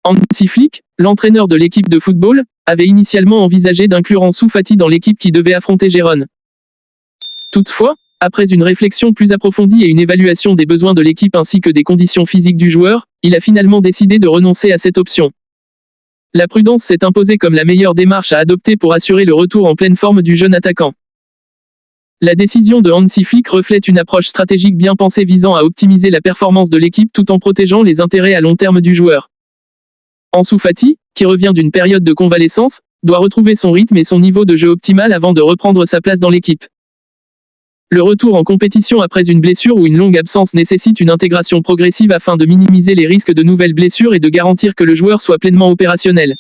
Hansi Flick, l'entraîneur de l'équipe de football, avait initialement envisagé d'inclure Ansu Fati dans l'équipe qui devait affronter Gérone. Toutefois, après une réflexion plus approfondie et une évaluation des besoins de l'équipe ainsi que des conditions physiques du joueur, il a finalement décidé de renoncer à cette option. La prudence s'est imposée comme la meilleure démarche à adopter pour assurer le retour en pleine forme du jeune attaquant. La décision de Hansi Flick reflète une approche stratégique bien pensée visant à optimiser la performance de l'équipe tout en protégeant les intérêts à long terme du joueur. Ansu Fati, qui revient d'une période de convalescence, doit retrouver son rythme et son niveau de jeu optimal avant de reprendre sa place dans l'équipe. Le retour en compétition après une blessure ou une longue absence nécessite une intégration progressive afin de minimiser les risques de nouvelles blessures et de garantir que le joueur soit pleinement opérationnel.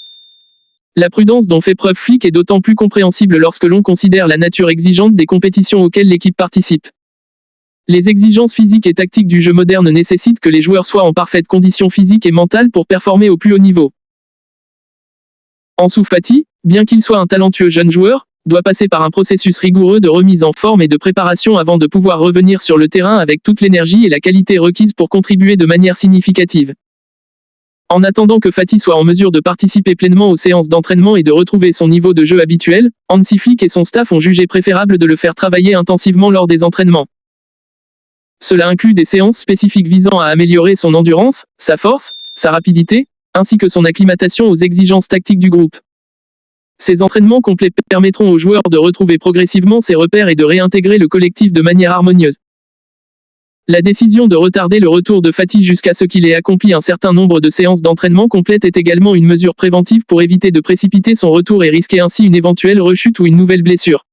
La prudence dont fait preuve Flick est d'autant plus compréhensible lorsque l'on considère la nature exigeante des compétitions auxquelles l'équipe participe. Les exigences physiques et tactiques du jeu moderne nécessitent que les joueurs soient en parfaite condition physique et mentale pour performer au plus haut niveau. Ansu Fati, bien qu'il soit un talentueux jeune joueur, doit passer par un processus rigoureux de remise en forme et de préparation avant de pouvoir revenir sur le terrain avec toute l'énergie et la qualité requises pour contribuer de manière significative. En attendant que Fati soit en mesure de participer pleinement aux séances d'entraînement et de retrouver son niveau de jeu habituel, Hansi Flick et son staff ont jugé préférable de le faire travailler intensivement lors des entraînements. Cela inclut des séances spécifiques visant à améliorer son endurance, sa force, sa rapidité, ainsi que son acclimatation aux exigences tactiques du groupe. Ces entraînements complets permettront aux joueurs de retrouver progressivement ses repères et de réintégrer le collectif de manière harmonieuse. La décision de retarder le retour de Fati jusqu'à ce qu'il ait accompli un certain nombre de séances d'entraînement complètes est également une mesure préventive pour éviter de précipiter son retour et risquer ainsi une éventuelle rechute ou une nouvelle blessure.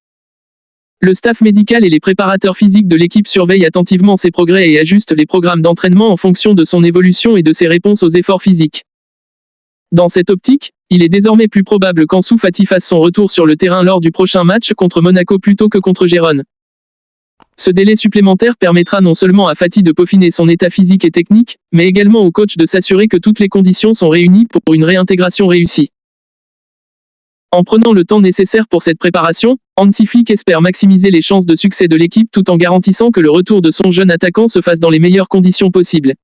Le staff médical et les préparateurs physiques de l'équipe surveillent attentivement ses progrès et ajustent les programmes d'entraînement en fonction de son évolution et de ses réponses aux efforts physiques. Dans cette optique, il est désormais plus probable qu'Ansu Fati fasse son retour sur le terrain lors du prochain match contre Monaco plutôt que contre Gérone. Ce délai supplémentaire permettra non seulement à Fati de peaufiner son état physique et technique, mais également au coach de s'assurer que toutes les conditions sont réunies pour une réintégration réussie. En prenant le temps nécessaire pour cette préparation, Hansi Flick espère maximiser les chances de succès de l'équipe tout en garantissant que le retour de son jeune attaquant se fasse dans les meilleures conditions possibles.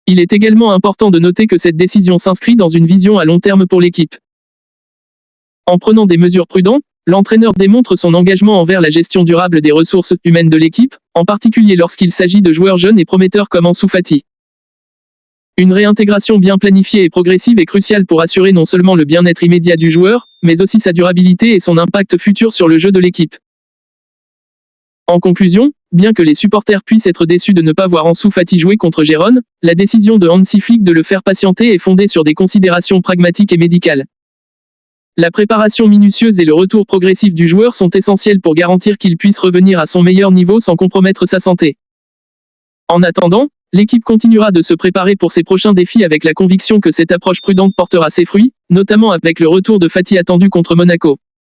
Il est également important de noter que cette décision s'inscrit dans une vision à long terme pour l'équipe. En prenant des mesures prudentes, l'entraîneur démontre son engagement envers la gestion durable des ressources humaines de l'équipe, en particulier lorsqu'il s'agit de joueurs jeunes et prometteurs comme Ansu Fati. Une réintégration bien planifiée et progressive est cruciale pour assurer non seulement le bien-être immédiat du joueur, mais aussi sa durabilité et son impact futur sur le jeu de l'équipe. En conclusion, bien que les supporters puissent être déçus de ne pas voir Ansu Fati jouer contre Gérone, la décision de Hansi Flick de le faire patienter est fondée sur des considérations pragmatiques et médicales. La préparation minutieuse et le retour progressif du joueur sont essentiels pour garantir qu'il puisse revenir à son meilleur niveau sans compromettre sa santé. En attendant, l'équipe continuera de se préparer pour ses prochains défis avec la conviction que cette approche prudente portera ses fruits, notamment avec le retour de Fati attendu contre Monaco.